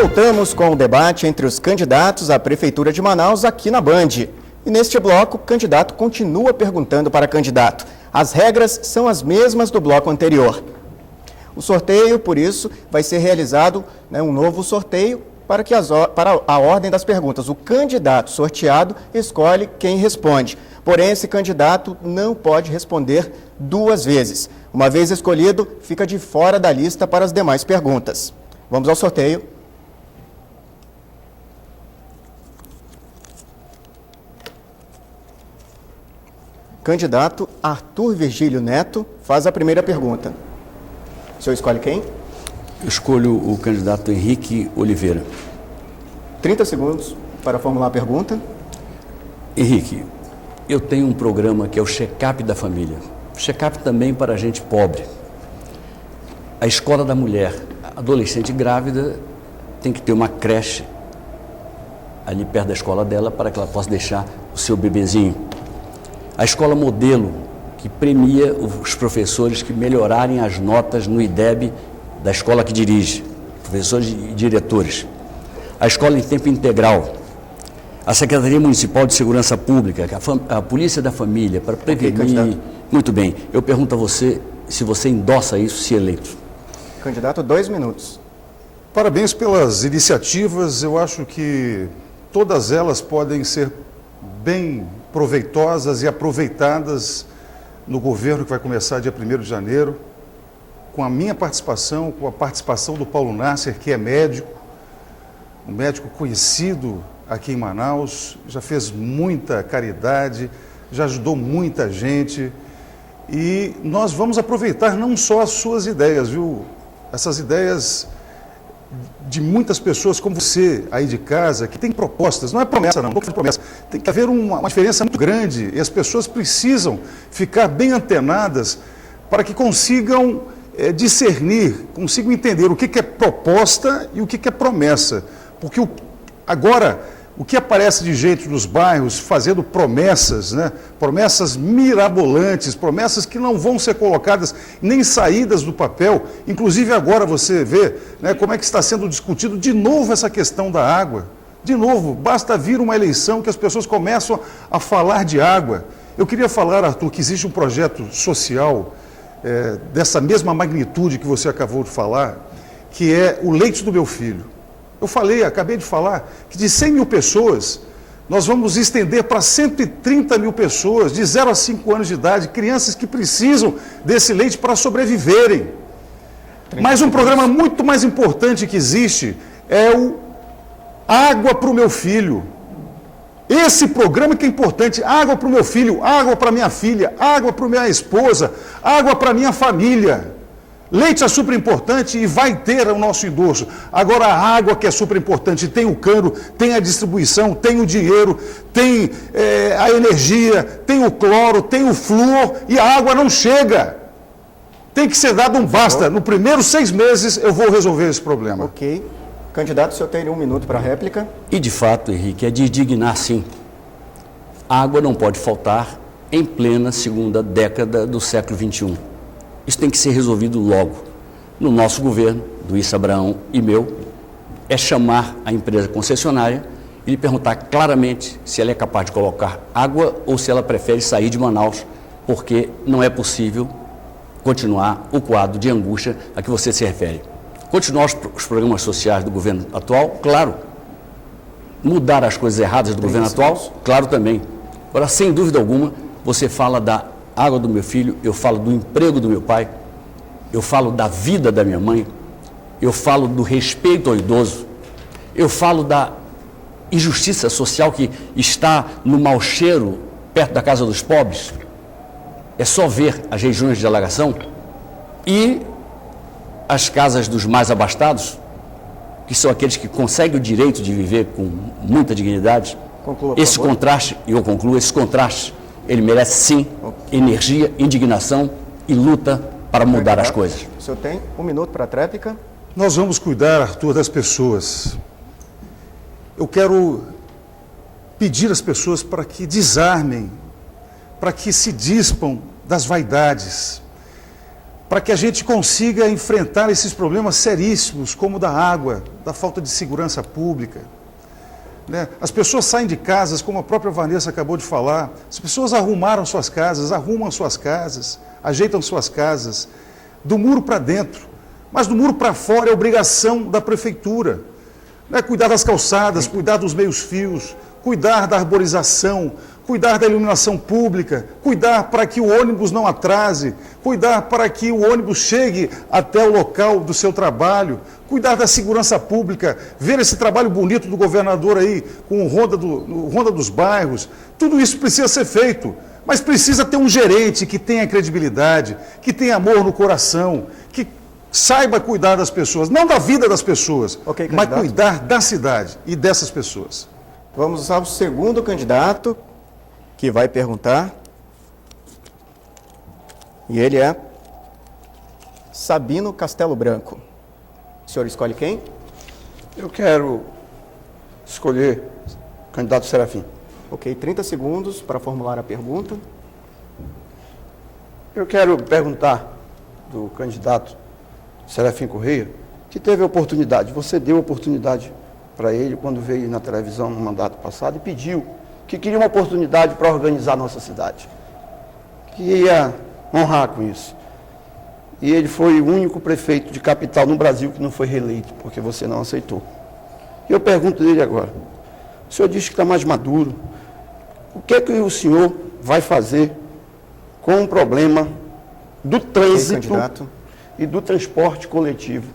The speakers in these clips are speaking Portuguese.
Voltamos com o debate entre os candidatos à Prefeitura de Manaus aqui na Band. E neste bloco, o candidato continua perguntando para candidato. As regras são as mesmas do bloco anterior. O sorteio, por isso, vai ser realizado um novo sorteio para a ordem das perguntas. O candidato sorteado escolhe quem responde. Porém, esse candidato não pode responder duas vezes. Uma vez escolhido, fica de fora da lista para as demais perguntas. Vamos ao sorteio. Candidato Arthur Virgílio Neto faz a primeira pergunta. O senhor escolhe quem? Eu escolho o candidato Henrique Oliveira. 30 segundos para formular a pergunta. Henrique, eu tenho um programa que é o Check-up da Família. Check-up também para gente pobre. A escola da mulher, adolescente grávida, tem que ter uma creche ali perto da escola dela para que ela possa deixar o seu bebezinho. A escola modelo, que premia os professores que melhorarem as notas no IDEB da escola que dirige, professores e diretores. A escola em tempo integral. A Secretaria Municipal de Segurança Pública, a Polícia da Família, para prevenir... Okay, muito bem. Eu pergunto a você se você endossa isso se eleito. Candidato, 2 minutos. Parabéns pelas iniciativas. Eu acho que todas elas podem ser bem proveitosas e aproveitadas no governo que vai começar dia 1º de janeiro, com a minha participação, com a participação do Paulo Nasser, que é médico, um médico conhecido aqui em Manaus, já fez muita caridade, já ajudou muita gente, e nós vamos aproveitar não só as suas ideias, viu? Essas ideias de muitas pessoas como você aí de casa, que tem propostas, não é promessa não, promessa. Tem que haver uma diferença muito grande e as pessoas precisam ficar bem antenadas para que consigam discernir, consigam entender o que é proposta e o que é promessa. Porque agora, o que aparece de gente nos bairros fazendo promessas, promessas mirabolantes, promessas que não vão ser colocadas nem saídas do papel. Inclusive agora você vê como é que está sendo discutido de novo essa questão da água. De novo, basta vir uma eleição que as pessoas começam a falar de água. Eu queria falar, Arthur, que existe um projeto social dessa mesma magnitude que você acabou de falar, que é o Leite do Meu Filho. Eu acabei de falar, que de 100 mil pessoas, nós vamos estender para 130 mil pessoas, de 0 a 5 anos de idade, crianças que precisam desse leite para sobreviverem. Mas um programa muito mais importante que existe é o Água para o Meu Filho. Esse programa que é importante, água para o meu filho, água para minha filha, água para minha esposa, água para minha família. Leite é super importante e vai ter o nosso endosso. Agora a água que é super importante, tem o cano, tem a distribuição, tem o dinheiro, tem a energia, tem o cloro, tem o flúor e a água não chega. Tem que ser dado um basta. No primeiro 6 meses eu vou resolver esse problema. Ok. Candidato, o senhor tem 1 minuto para a réplica. E de fato, Henrique, é de indignar sim. A água não pode faltar em plena segunda década do século XXI. Isso tem que ser resolvido logo. No nosso governo, do Issa Abraão e meu, é chamar a empresa concessionária e lhe perguntar claramente se ela é capaz de colocar água ou se ela prefere sair de Manaus, porque não é possível continuar o quadro de angústia a que você se refere. Continuar os programas sociais do governo atual, claro. Mudar as coisas erradas do governo atual, claro também. Agora, sem dúvida alguma, você fala da água do meu filho, eu falo do emprego do meu pai, eu falo da vida da minha mãe, eu falo do respeito ao idoso, eu falo da injustiça social que está no mau cheiro perto da casa dos pobres. É só ver as regiões de alagação e as casas dos mais abastados, que são aqueles que conseguem o direito de viver com muita dignidade. Conclua, esse contraste, e eu concluo, esse contraste, ele merece sim energia, indignação e luta para mudar as coisas. O senhor tem 1 minuto para a tréplica. Nós vamos cuidar, Arthur, das pessoas. Eu quero pedir às pessoas para que desarmem, para que se dispam das vaidades. para que a gente consiga enfrentar esses problemas seríssimos, como da água, da falta de segurança pública. Né? As pessoas saem de casas, como a própria Vanessa acabou de falar, as pessoas arrumam suas casas, ajeitam suas casas, do muro para dentro, mas do muro para fora é obrigação da prefeitura. Né? Cuidar das calçadas, cuidar dos meios-fios, cuidar da arborização, cuidar da iluminação pública, cuidar para que o ônibus não atrase, cuidar para que o ônibus chegue até o local do seu trabalho, cuidar da segurança pública, ver esse trabalho bonito do governador aí, com o Ronda dos Bairros. Tudo isso precisa ser feito, mas precisa ter um gerente que tenha credibilidade, que tenha amor no coração, que saiba cuidar das pessoas, não da vida das pessoas, mas cuidar da cidade e dessas pessoas. Vamos ao segundo candidato que vai perguntar. E ele é Sabino Castelo Branco. O senhor escolhe quem? Eu quero escolher o candidato Serafim. Ok, 30 segundos para formular a pergunta. Eu quero perguntar do candidato Serafim Correia, que teve a oportunidade, você deu a oportunidade para ele quando veio na televisão no mandato passado e pediu que queria uma oportunidade para organizar a nossa cidade, que ia honrar com isso. E ele foi o único prefeito de capital no Brasil que não foi reeleito, porque você não aceitou. E eu pergunto dele agora, o senhor disse que está mais maduro, o que é que o senhor vai fazer com o problema do trânsito e do transporte coletivo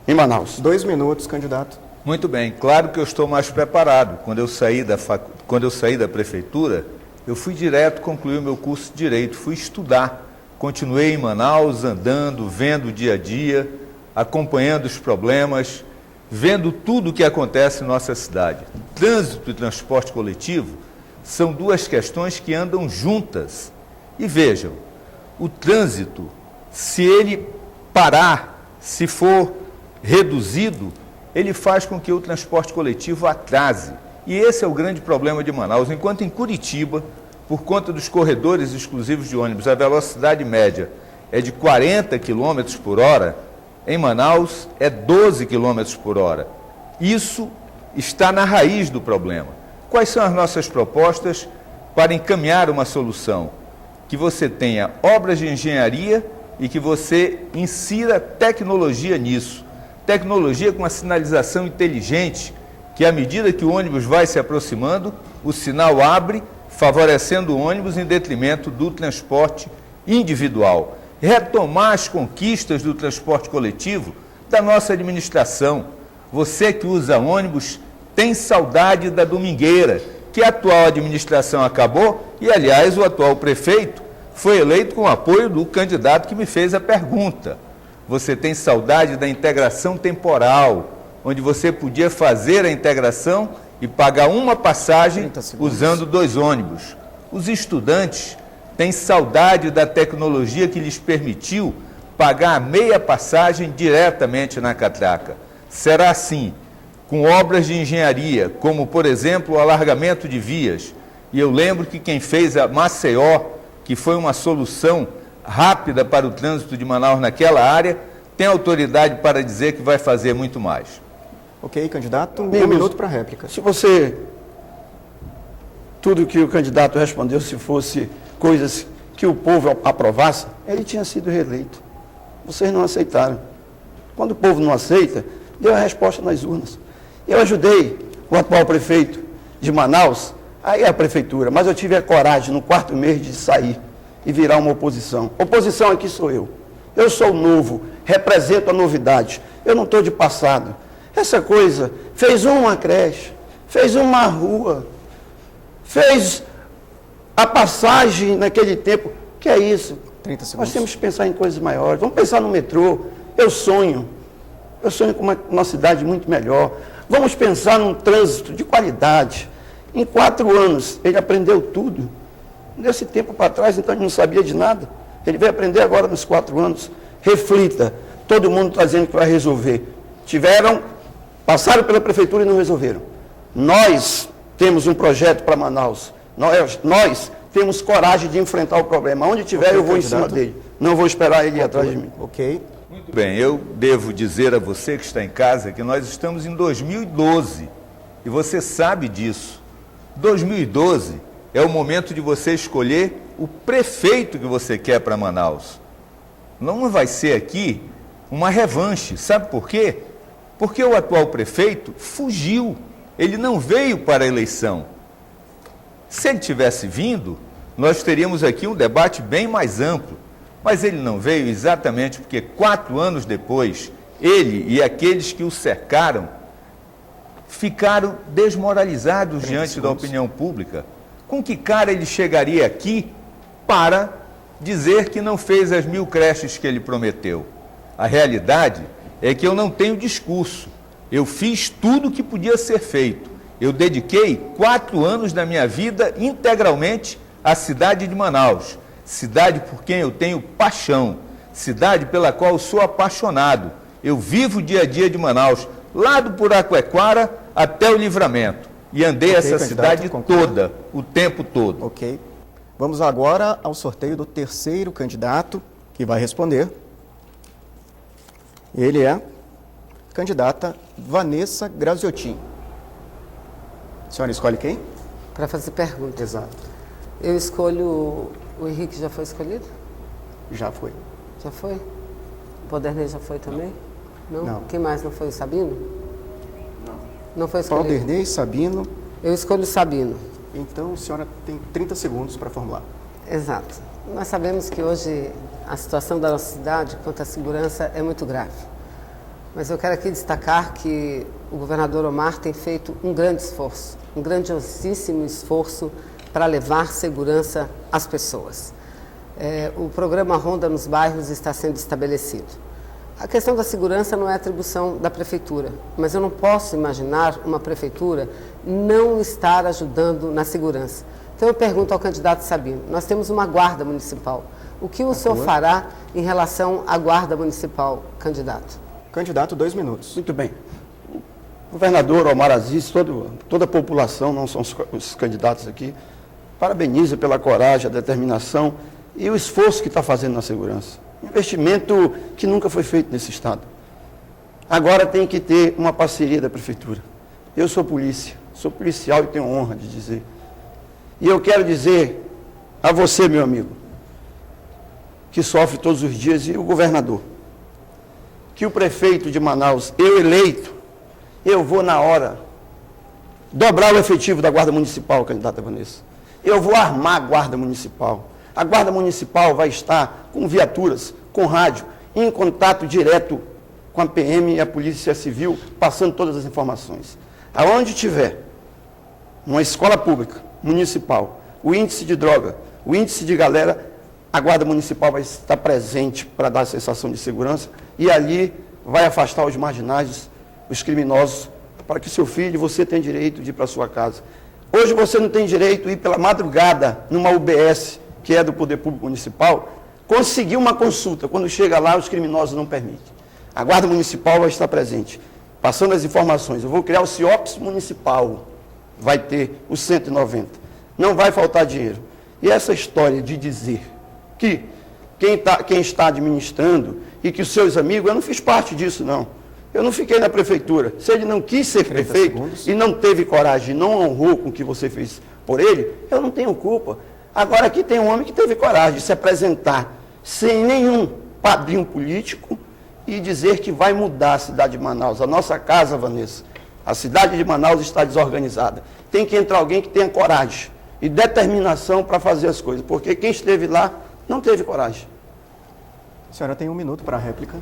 em Manaus? 2 minutos, candidato. Muito bem, claro que eu estou mais preparado. Quando eu saí da prefeitura, eu fui direto concluir o meu curso de Direito, fui estudar. Continuei em Manaus, andando, vendo o dia a dia, acompanhando os problemas, vendo tudo o que acontece em nossa cidade. Trânsito e transporte coletivo são duas questões que andam juntas. E vejam, o trânsito, se ele parar, se for reduzido, ele faz com que o transporte coletivo atrase. E esse é o grande problema de Manaus. Enquanto em Curitiba, por conta dos corredores exclusivos de ônibus, a velocidade média é de 40 km por hora, em Manaus é 12 km por hora. Isso está na raiz do problema. Quais são as nossas propostas para encaminhar uma solução? Que você tenha obras de engenharia e que você insira tecnologia nisso. Tecnologia com a sinalização inteligente, que à medida que o ônibus vai se aproximando, o sinal abre, favorecendo o ônibus em detrimento do transporte individual. Retomar as conquistas do transporte coletivo da nossa administração. Você que usa ônibus tem saudade da domingueira, que a atual administração acabou e, aliás, o atual prefeito foi eleito com o apoio do candidato que me fez a pergunta. Você tem saudade da integração temporal, onde você podia fazer a integração e pagar uma passagem usando 2 ônibus. Os estudantes têm saudade da tecnologia que lhes permitiu pagar a meia passagem diretamente na catraca. Será assim, com obras de engenharia, como, por exemplo, o alargamento de vias. E eu lembro que quem fez a Maceió, que foi uma solução rápida para o trânsito de Manaus naquela área, tem autoridade para dizer que vai fazer muito mais. Ok, candidato, 1 minuto para a réplica. Se você, tudo que o candidato respondeu, se fosse coisas que o povo aprovasse, ele tinha sido reeleito. Vocês não aceitaram. Quando o povo não aceita, deu a resposta nas urnas. Eu ajudei o atual prefeito de Manaus, aí é a prefeitura, mas eu tive a coragem no 4º mês de sair e virar uma oposição. Oposição aqui sou eu. Eu sou novo, represento a novidade. Eu não estou de passado. Essa coisa, fez uma creche, fez uma rua, fez a passagem naquele tempo. Que é isso? 30 segundos. Nós temos que pensar em coisas maiores. Vamos pensar no metrô. Eu sonho com uma cidade muito melhor. Vamos pensar num trânsito de qualidade. Em 4 anos, ele aprendeu tudo. Nesse tempo para trás, então, ele não sabia de nada. Ele veio aprender agora nos 4 anos. Reflita. Todo mundo está dizendo que vai resolver. Passaram pela prefeitura e não resolveram. Nós temos um projeto para Manaus. Nós temos coragem de enfrentar o problema. Onde tiver, eu vou em cima dele. Não vou esperar ele ir atrás de mim. Ok. Muito bem, eu devo dizer a você que está em casa que nós estamos em 2012 e você sabe disso. 2012 é o momento de você escolher o prefeito que você quer para Manaus. Não vai ser aqui uma revanche, sabe por quê? Porque o atual prefeito fugiu, ele não veio para a eleição. Se ele tivesse vindo, nós teríamos aqui um debate bem mais amplo, mas ele não veio exatamente porque 4 anos depois, ele e aqueles que o cercaram ficaram desmoralizados diante da opinião pública. Com que cara ele chegaria aqui para dizer que não fez as 1000 creches que ele prometeu? A realidade é que eu não tenho discurso. Eu fiz tudo o que podia ser feito. Eu dediquei 4 anos da minha vida integralmente à cidade de Manaus. Cidade por quem eu tenho paixão. Cidade pela qual eu sou apaixonado. Eu vivo o dia a dia de Manaus, lá do Puraquequara até o Livramento. E andei essa cidade toda, o tempo todo. Ok. Vamos agora ao sorteio do terceiro candidato que vai responder. Ele é candidata Vanessa Graziotin. A senhora escolhe quem? Para fazer pergunta. Exato. Eu escolho... O Henrique já foi escolhido? Já foi. Já foi? O Podernei já foi também? Não. Quem mais não foi? O Sabino? Não foi escolhido? Podernei, Sabino. Eu escolho o Sabino. Então, a senhora tem 30 segundos para formular. Exato. Nós sabemos que hoje a situação da nossa cidade quanto à segurança é muito grave. Mas eu quero aqui destacar que o governador Omar tem feito um grande esforço, um grandiosíssimo esforço para levar segurança às pessoas. O programa Ronda nos Bairros está sendo estabelecido. A questão da segurança não é atribuição da prefeitura, mas eu não posso imaginar uma prefeitura não estar ajudando na segurança. Então eu pergunto ao candidato Sabino, nós temos uma guarda municipal. O que o senhor fará em relação à guarda municipal, candidato? Candidato, 2 minutos. Muito bem. O governador Omar Aziz, toda a população, não são os candidatos aqui, parabeniza pela coragem, a determinação e o esforço que está fazendo na segurança. Investimento que nunca foi feito nesse estado. Agora tem que ter uma parceria da prefeitura. Eu sou polícia, sou policial e tenho honra de dizer. E eu quero dizer a você, meu amigo, que sofre todos os dias, e o governador, que o prefeito de Manaus, eu eleito, eu vou na hora dobrar o efetivo da Guarda Municipal, candidata Vanessa. Eu vou armar a Guarda Municipal. A Guarda Municipal vai estar com viaturas, com rádio, em contato direto com a PM e a Polícia Civil, passando todas as informações. Aonde tiver uma escola pública, municipal, o índice de droga, o índice de galera, a Guarda Municipal vai estar presente para dar a sensação de segurança e ali vai afastar os marginais, os criminosos, para que seu filho, você tenha direito de ir para a sua casa. Hoje você não tem direito de ir pela madrugada numa UBS, que é do Poder Público Municipal, conseguir uma consulta. Quando chega lá, os criminosos não permitem. A Guarda Municipal vai estar presente, passando as informações. Eu vou criar o CIOPS Municipal, vai ter os 190. Não vai faltar dinheiro. E essa história de dizer que quem está administrando e que os seus amigos, eu não fiz parte disso, não. Eu não fiquei na prefeitura. Se ele não quis ser prefeito e não teve coragem, não honrou com o que você fez por ele, eu não tenho culpa. Agora aqui tem um homem que teve coragem de se apresentar sem nenhum padrinho político e dizer que vai mudar a cidade de Manaus. A nossa casa, Vanessa, a cidade de Manaus está desorganizada. Tem que entrar alguém que tenha coragem e determinação para fazer as coisas, porque quem esteve lá não teve coragem. A senhora tem 1 minuto para a réplica.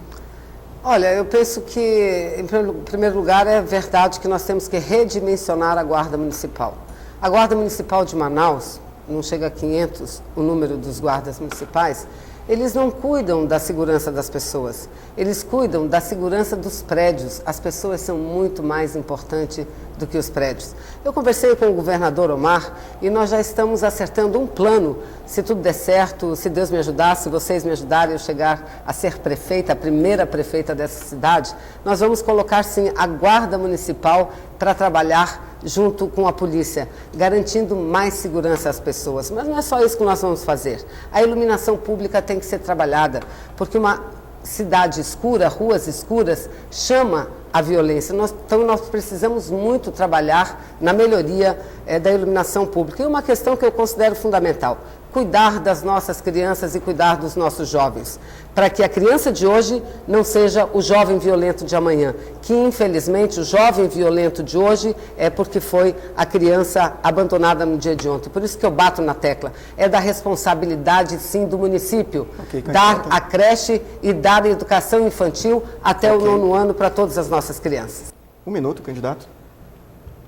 Olha, eu penso que, em primeiro lugar, é verdade que nós temos que redimensionar a Guarda Municipal. A Guarda Municipal de Manaus, não chega a 500 o número dos guardas municipais, eles não cuidam da segurança das pessoas, eles cuidam da segurança dos prédios. As pessoas são muito mais importantes do que os prédios. Eu conversei com o governador Omar e nós já estamos acertando um plano. Se tudo der certo, se Deus me ajudar, se vocês me ajudarem eu chegar a ser prefeita, a primeira prefeita dessa cidade, nós vamos colocar sim a Guarda Municipal para trabalhar junto com a polícia, garantindo mais segurança às pessoas. Mas não é só isso que nós vamos fazer. A iluminação pública tem que ser trabalhada, porque uma cidade escura, ruas escuras, chama a violência. Então nós precisamos muito trabalhar na melhoria da iluminação pública. E uma questão que eu considero fundamental: cuidar das nossas crianças e cuidar dos nossos jovens, para que a criança de hoje não seja o jovem violento de amanhã, que infelizmente o jovem violento de hoje é porque foi a criança abandonada no dia de ontem. Por isso que eu bato na tecla, é da responsabilidade sim do município, dar a creche e dar a educação infantil até o 9º ano para todas as nossas crianças. 1 minuto, candidato.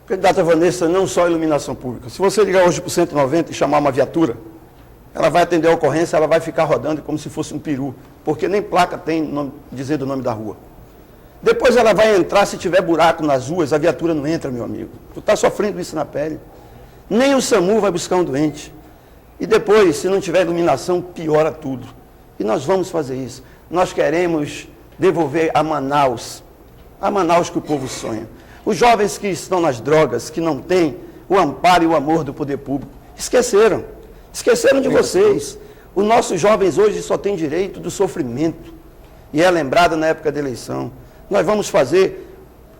Candidata Vanessa, não só a iluminação pública. Se você ligar hoje para o 190 e chamar uma viatura, ela vai atender a ocorrência, ela vai ficar rodando como se fosse um peru, porque nem placa tem dizendo o nome da rua. Depois ela vai entrar, se tiver buraco nas ruas, a viatura não entra, meu amigo. Tu está sofrendo isso na pele. Nem o SAMU vai buscar um doente. E depois, se não tiver iluminação, piora tudo. E nós vamos fazer isso. Nós queremos devolver a Manaus que o povo sonha. Os jovens que estão nas drogas, que não têm o amparo e o amor do poder público, esqueceram de vocês. Os nossos jovens hoje só têm direito do sofrimento. E é lembrado na época da eleição. Nós vamos fazer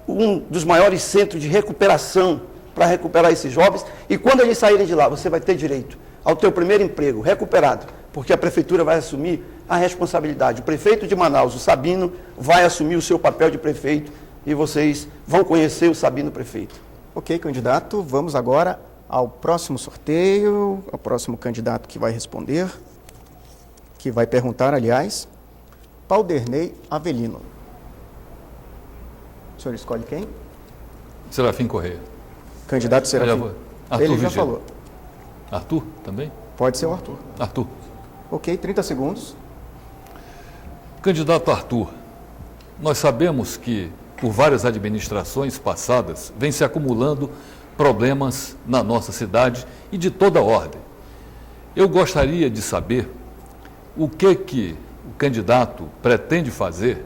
um dos maiores centros de recuperação para recuperar esses jovens. E quando eles saírem de lá, você vai ter direito ao teu primeiro emprego recuperado, porque a prefeitura vai assumir a responsabilidade. O prefeito de Manaus, o Sabino, vai assumir o seu papel de prefeito e vocês vão conhecer o Sabino prefeito. Ok, candidato. Vamos agora ao próximo sorteio, ao próximo candidato que vai responder, que vai perguntar, aliás, Pauderney Avelino. O senhor escolhe quem? Serafim Correia. Candidato Serafim. Ele já falou. Arthur também? Pode ser o Arthur. Arthur. Ok, 30 segundos. Candidato Arthur, nós sabemos que por várias administrações passadas vem se acumulando problemas na nossa cidade e de toda ordem. Eu gostaria de saber o que o candidato pretende fazer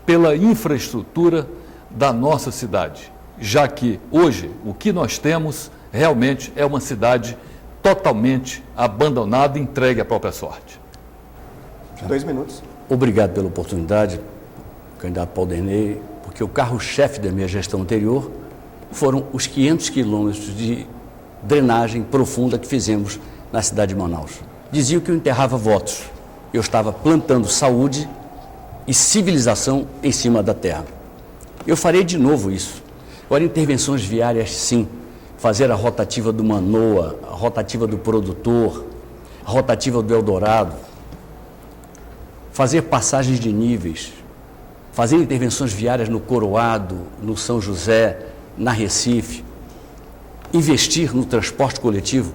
pela infraestrutura da nossa cidade, já que hoje o que nós temos realmente é uma cidade totalmente abandonada e entregue à própria sorte. 2 minutos. Obrigado pela oportunidade, candidato Pauderney, porque o carro-chefe da minha gestão anterior foram os 500 quilômetros de drenagem profunda que fizemos na cidade de Manaus. Diziam que eu enterrava votos. Eu estava plantando saúde e civilização em cima da terra. Eu farei de novo isso. Agora, intervenções viárias, sim. Fazer a rotativa do Manoa, a rotativa do Produtor, a rotativa do Eldorado. Fazer passagens de níveis. Fazer intervenções viárias no Coroado, no São José, na Recife, investir no transporte coletivo,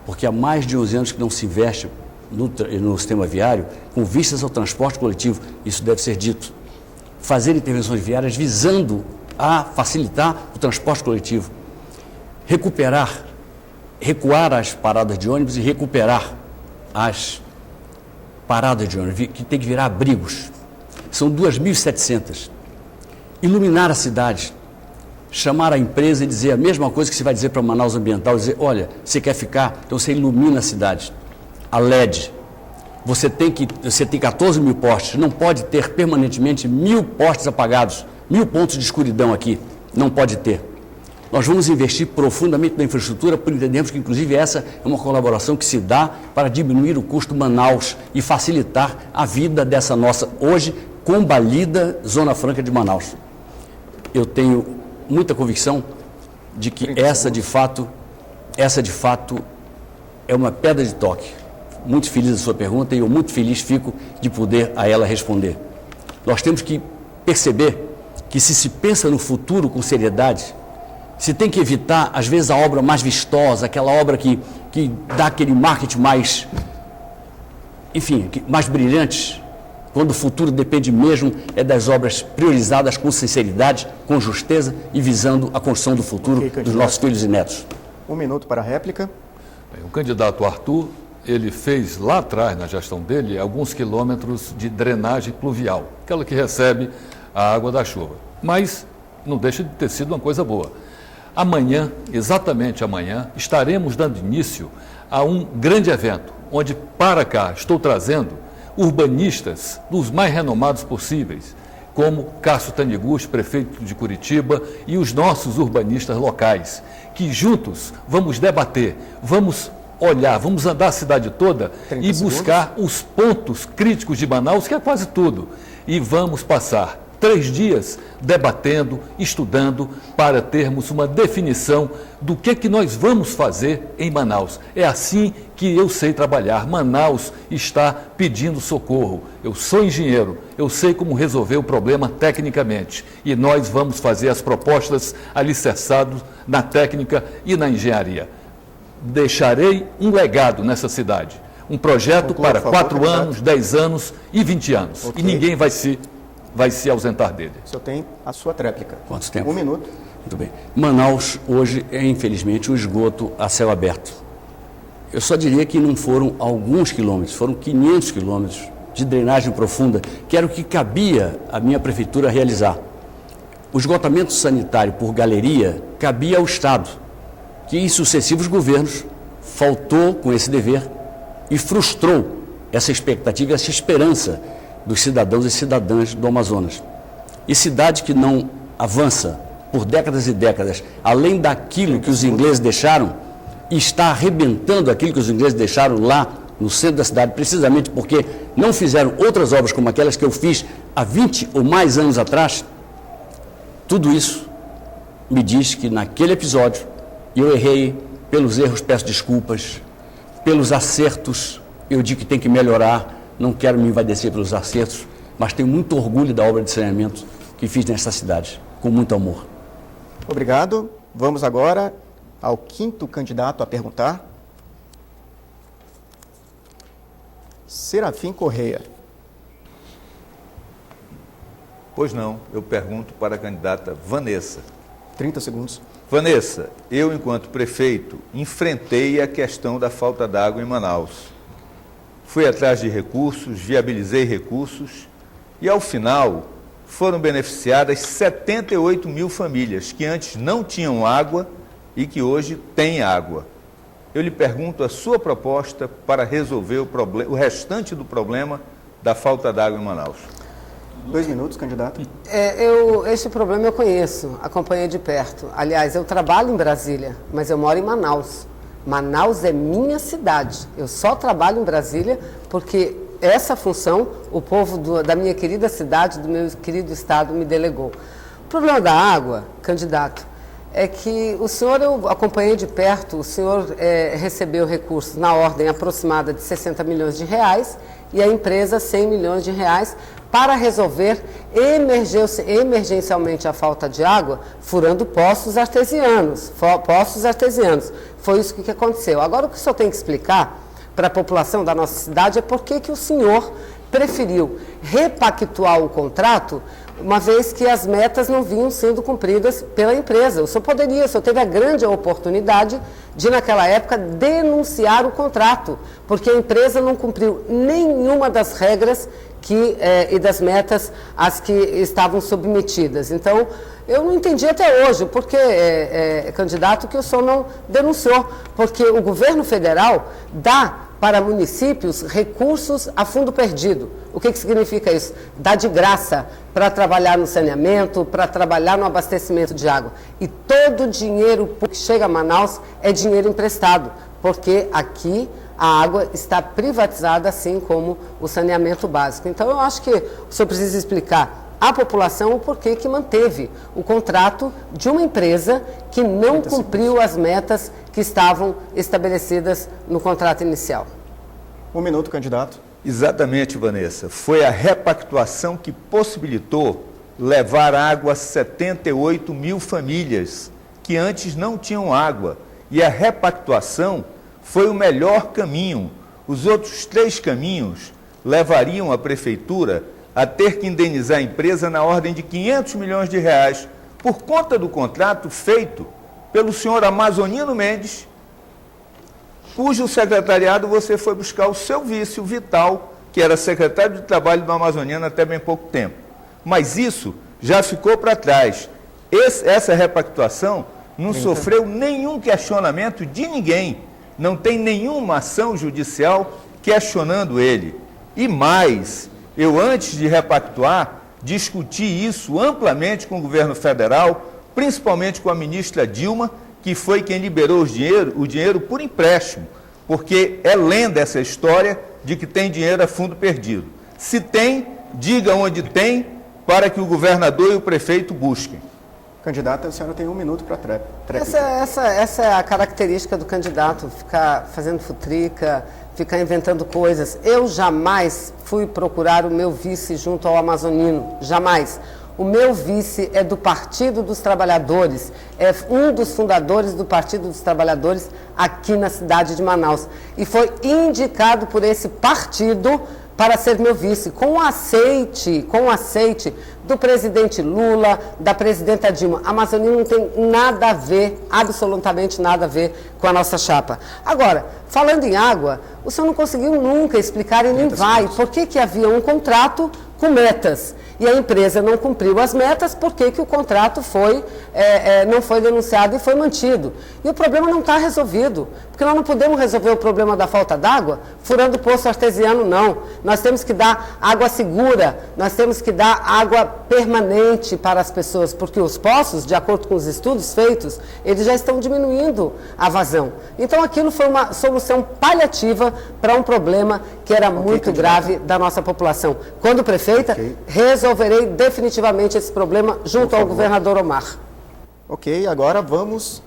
porque há mais de 11 anos que não se investe no sistema viário, com vistas ao transporte coletivo, isso deve ser dito. Fazer intervenções viárias visando a facilitar o transporte coletivo. Recuar as paradas de ônibus e recuperar as paradas de ônibus, que tem que virar abrigos. São 2.700. Iluminar a cidade. Chamar a empresa e dizer a mesma coisa que você vai dizer para Manaus Ambiental, dizer, olha, você quer ficar, então você ilumina a cidade. A LED, você tem 14 mil postes, não pode ter permanentemente 1.000 postes apagados, 1.000 pontos de escuridão aqui, não pode ter. Nós vamos investir profundamente na infraestrutura, porque entendemos que, inclusive, essa é uma colaboração que se dá para diminuir o custo Manaus e facilitar a vida dessa nossa, hoje, combalida Zona Franca de Manaus. Eu tenho muita convicção de que essa de fato é uma pedra de toque. Muito feliz da sua pergunta e eu muito feliz fico de poder a ela responder. Nós temos que perceber que se pensa no futuro com seriedade, se tem que evitar, às vezes, a obra mais vistosa, aquela obra que dá aquele marketing mais, enfim, mais brilhante, quando o futuro depende mesmo das obras priorizadas com sinceridade, com justeza e visando a construção do futuro dos nossos filhos e netos. 1 minuto para a réplica. O candidato Arthur, ele fez lá atrás, na gestão dele, alguns quilômetros de drenagem pluvial, aquela que recebe a água da chuva. Mas não deixa de ter sido uma coisa boa. Amanhã, exatamente amanhã, estaremos dando início a um grande evento, onde para cá estou trazendo urbanistas dos mais renomados possíveis, como Cássio Taniguchi, prefeito de Curitiba, e os nossos urbanistas locais, que juntos vamos debater, vamos olhar, vamos andar a cidade toda e buscar os pontos críticos de Manaus, que é quase tudo, e vamos passar 3 dias debatendo, estudando, para termos uma definição do que nós vamos fazer em Manaus. É assim que eu sei trabalhar. Manaus está pedindo socorro. Eu sou engenheiro, eu sei como resolver o problema tecnicamente. E nós vamos fazer as propostas alicerçadas na técnica e na engenharia. Deixarei um legado nessa cidade. Um projeto para 4 anos, 10 anos e 20 anos. Okay. E ninguém vai se ausentar dele. O senhor tem a sua tréplica. Quanto tempo? 1 minuto. Muito bem. Manaus, hoje, é infelizmente um esgoto a céu aberto. Eu só diria que não foram alguns quilômetros, foram 500 quilômetros de drenagem profunda, que era o que cabia à minha prefeitura realizar. O esgotamento sanitário por galeria cabia ao Estado, que em sucessivos governos faltou com esse dever e frustrou essa expectativa, essa esperança dos cidadãos e cidadãs do Amazonas. E cidade que não avança por décadas e décadas, além daquilo que os ingleses deixaram, está arrebentando aquilo que os ingleses deixaram lá no centro da cidade, precisamente porque não fizeram outras obras como aquelas que eu fiz há 20 ou mais anos atrás. Tudo isso me diz que naquele episódio eu errei. Pelos erros peço desculpas, pelos acertos eu digo que tem que melhorar. Não quero me envaidecer pelos acertos, mas tenho muito orgulho da obra de saneamento que fiz nesta cidade, com muito amor. Obrigado. Vamos agora ao 5º candidato a perguntar. Serafim Correia. Pois não, eu pergunto para a candidata Vanessa. 30 segundos. Vanessa, eu, enquanto prefeito, enfrentei a questão da falta d'água em Manaus. Fui atrás de recursos, viabilizei recursos e, ao final, foram beneficiadas 78 mil famílias que antes não tinham água e que hoje têm água. Eu lhe pergunto a sua proposta para resolver o restante do problema da falta d'água em Manaus. 2 minutos, candidato. Este problema eu conheço, acompanhei de perto. Aliás, eu trabalho em Brasília, mas eu moro em Manaus. Manaus é minha cidade. Eu só trabalho em Brasília porque essa função o povo da minha querida cidade, do meu querido estado, me delegou. O problema da água, candidato, é que o senhor, eu acompanhei de perto, o senhor recebeu recursos na ordem aproximada de 60 milhões de reais e a empresa 100 milhões de reais para resolver emergencialmente a falta de água, furando poços artesianos. Foi isso que aconteceu. Agora, o que o senhor tem que explicar para a população da nossa cidade é por que o senhor preferiu repactuar o contrato, uma vez que as metas não vinham sendo cumpridas pela empresa. O senhor teve a grande oportunidade de, naquela época, denunciar o contrato, porque a empresa não cumpriu nenhuma das regras e das metas às que estavam submetidas. Então, eu não entendi até hoje porque, candidato, que o senhor não denunciou, porque o governo federal dá para municípios recursos a fundo perdido. O que significa isso? Dá de graça para trabalhar no saneamento, para trabalhar no abastecimento de água. E todo o dinheiro que chega a Manaus é dinheiro emprestado, porque aqui a água está privatizada, assim como o saneamento básico. Então, eu acho que o senhor precisa explicar à população o porquê que manteve o contrato de uma empresa que não cumpriu as metas que estavam estabelecidas no contrato inicial. 1 minuto, candidato. Exatamente, Vanessa. Foi a repactuação que possibilitou levar água a 78 mil famílias que antes não tinham água. E a repactuação foi o melhor caminho. Os outros 3 caminhos levariam a prefeitura a ter que indenizar a empresa na ordem de 500 milhões de reais por conta do contrato feito pelo senhor Amazonino Mendes, cujo secretariado você foi buscar o seu vice, o Vital, que era secretário de Trabalho do Amazoniano até bem pouco tempo. Mas isso já ficou para trás. Essa repactuação não sofreu nenhum questionamento de ninguém, não tem nenhuma ação judicial questionando ele. E mais, eu antes de repactuar, discuti isso amplamente com o governo federal, principalmente com a ministra Dilma, que foi quem liberou o dinheiro por empréstimo, porque é lenda essa história de que tem dinheiro a fundo perdido. Se tem, diga onde tem, para que o governador e o prefeito busquem. Candidata, a senhora tem 1 minuto para tréplica. Essa é a característica do candidato, ficar fazendo futrica, ficar inventando coisas. Eu jamais fui procurar o meu vice junto ao amazonino, jamais. O meu vice é do Partido dos Trabalhadores, é um dos fundadores do Partido dos Trabalhadores aqui na cidade de Manaus. E foi indicado por esse partido para ser meu vice, com o aceite do presidente Lula, da presidenta Dilma. A Amazônia não tem nada a ver, absolutamente nada a ver com a nossa chapa. Agora, falando em água, o senhor não conseguiu nunca explicar e nem vai por que havia um contrato com metas e a empresa não cumpriu as metas, por que o contrato não foi denunciado e foi mantido. E o problema não está resolvido, porque nós não podemos resolver o problema da falta d'água furando poço artesiano, não. Nós temos que dar água segura, nós temos que dar água permanente para as pessoas, porque os poços, de acordo com os estudos feitos, eles já estão diminuindo a vazão. Então aquilo foi uma solução paliativa para um problema que era muito grave da nossa população. Quando prefeita, resolverei definitivamente esse problema junto ao governador Omar. Ok, agora vamos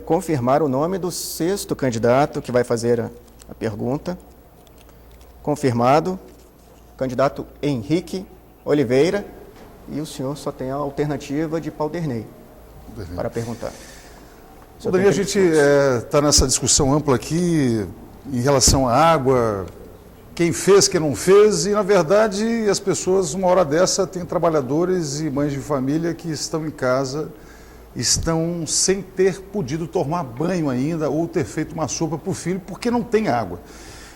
confirmar o nome do 6º candidato que vai fazer a pergunta. Confirmado, candidato Henrique Oliveira, e o senhor só tem a alternativa de Paulderney para perguntar. Daí a gente está nessa discussão ampla aqui em relação à água, quem fez, quem não fez, e na verdade as pessoas, uma hora dessa, tem trabalhadores e mães de família que estão em casa, estão sem ter podido tomar banho ainda ou ter feito uma sopa para o filho porque não tem água.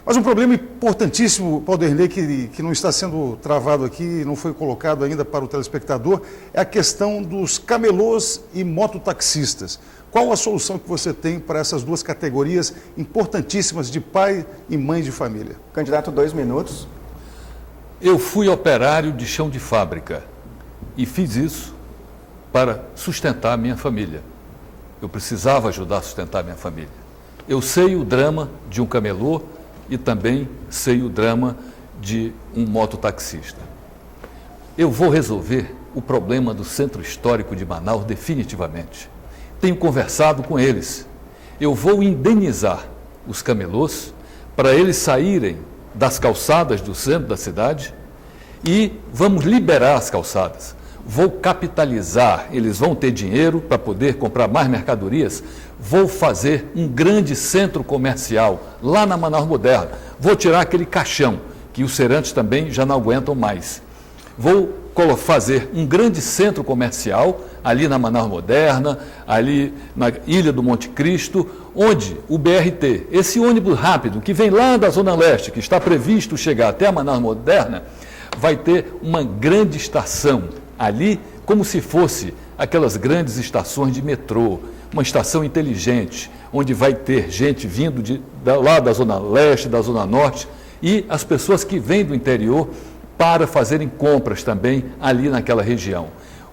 Mas um problema importantíssimo, Paulderney, que não está sendo travado aqui, não foi colocado ainda para o telespectador, é a questão dos camelôs e mototaxistas. Qual a solução que você tem para essas duas categorias importantíssimas de pai e mãe de família? Candidato, 2 minutos. Eu fui operário de chão de fábrica e fiz isso para sustentar a minha família. Eu precisava ajudar a sustentar a minha família. Eu sei o drama de um camelô e também sei o drama de um mototaxista. Eu vou resolver o problema do Centro Histórico de Manaus definitivamente. Tenho conversado com eles. Eu vou indenizar os camelôs para eles saírem das calçadas do centro da cidade e vamos liberar as calçadas. Vou capitalizar, eles vão ter dinheiro para poder comprar mais mercadorias. Vou fazer um grande centro comercial lá na Manaus Moderna. Vou tirar aquele caixão que os Serantes também já não aguentam mais. Vou fazer um grande centro comercial ali na Manaus Moderna, ali na Ilha do Monte Cristo, onde o BRT, esse ônibus rápido que vem lá da Zona Leste, que está previsto chegar até a Manaus Moderna, vai ter uma grande estação ali, como se fosse aquelas grandes estações de metrô, uma estação inteligente, onde vai ter gente vindo lá da Zona Leste, da Zona Norte, e as pessoas que vêm do interior para fazerem compras também ali naquela região.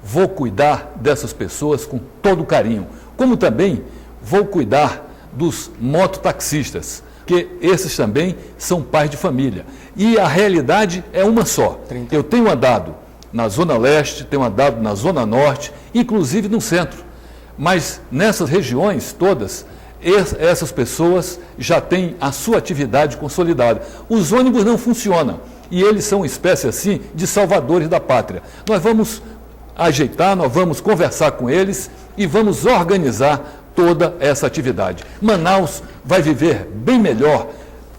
Vou cuidar dessas pessoas com todo carinho, como também vou cuidar dos mototaxistas, que esses também são pais de família. E a realidade é uma só. Eu tenho andado na Zona Leste, tenho andado na Zona Norte, inclusive no centro. Mas nessas regiões todas, essas pessoas já têm a sua atividade consolidada. Os ônibus não funcionam e eles são uma espécie assim de salvadores da pátria. Nós vamos ajeitar, nós vamos conversar com eles e vamos organizar toda essa atividade. Manaus vai viver bem melhor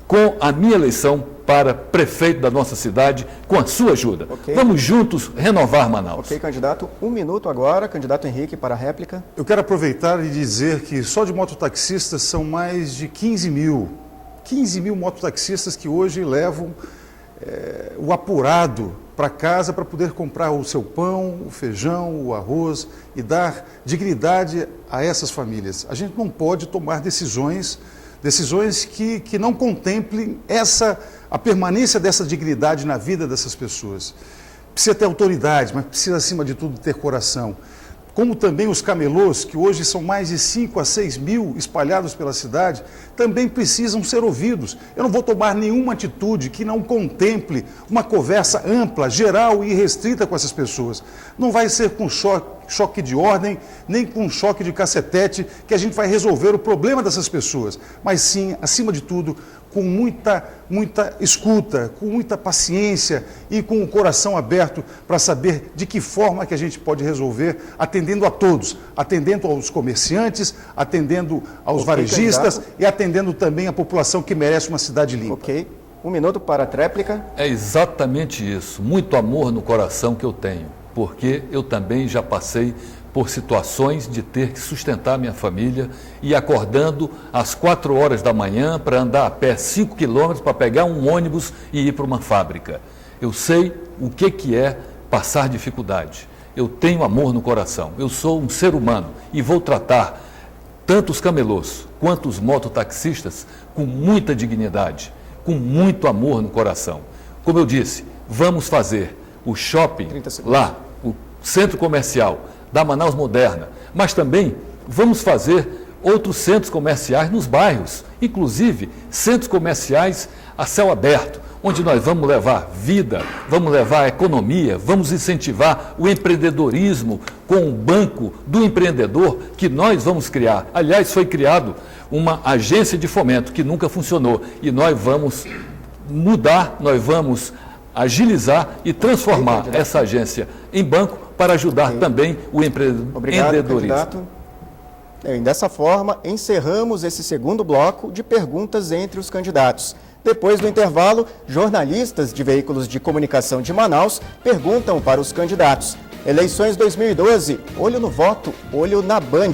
com a minha eleição para prefeito da nossa cidade, com a sua ajuda. Okay. Vamos juntos renovar Manaus. Ok, candidato. 1 minuto agora. Candidato Henrique, para a réplica. Eu quero aproveitar e dizer que só de mototaxistas são mais de 15 mil. 15 mil mototaxistas que hoje levam o apurado para casa para poder comprar o seu pão, o feijão, o arroz e dar dignidade a essas famílias. A gente não pode tomar decisões que não contemplem a permanência dessa dignidade na vida dessas pessoas. Precisa ter autoridade, mas precisa, acima de tudo, ter coração. Como também os camelôs, que hoje são mais de 5 a 6 mil espalhados pela cidade, também precisam ser ouvidos. Eu não vou tomar nenhuma atitude que não contemple uma conversa ampla, geral e restrita com essas pessoas. Não vai ser com choque de ordem, nem com choque de cacetete que a gente vai resolver o problema dessas pessoas, mas sim, acima de tudo, com muita escuta, com muita paciência e com o coração aberto para saber de que forma que a gente pode resolver, atendendo a todos, atendendo aos comerciantes, atendendo aos varejistas candidato. E atendendo também a população que merece uma cidade limpa. Ok. 1 minuto para a tréplica. É exatamente isso, muito amor no coração que eu tenho, porque eu também já passei por situações de ter que sustentar minha família e acordando às 4 horas da manhã para andar a pé 5 quilômetros para pegar um ônibus e ir para uma fábrica. Eu sei o que é passar dificuldade. Eu tenho amor no coração. Eu sou um ser humano e vou tratar tanto os camelôs quanto os mototaxistas com muita dignidade, com muito amor no coração. Como eu disse, vamos fazer o shopping lá, o centro comercial da Manaus Moderna, mas também vamos fazer outros centros comerciais nos bairros, inclusive centros comerciais a céu aberto, onde nós vamos levar vida, vamos levar economia, vamos incentivar o empreendedorismo com o banco do empreendedor que nós vamos criar. Aliás, foi criado uma agência de fomento que nunca funcionou e nós vamos mudar, nós vamos agilizar e transformar essa agência em banco para ajudar também o empreendedorismo. Candidato. E dessa forma, encerramos esse segundo bloco de perguntas entre os candidatos. Depois do intervalo, jornalistas de veículos de comunicação de Manaus perguntam para os candidatos. Eleições 2012, olho no voto, olho na Band.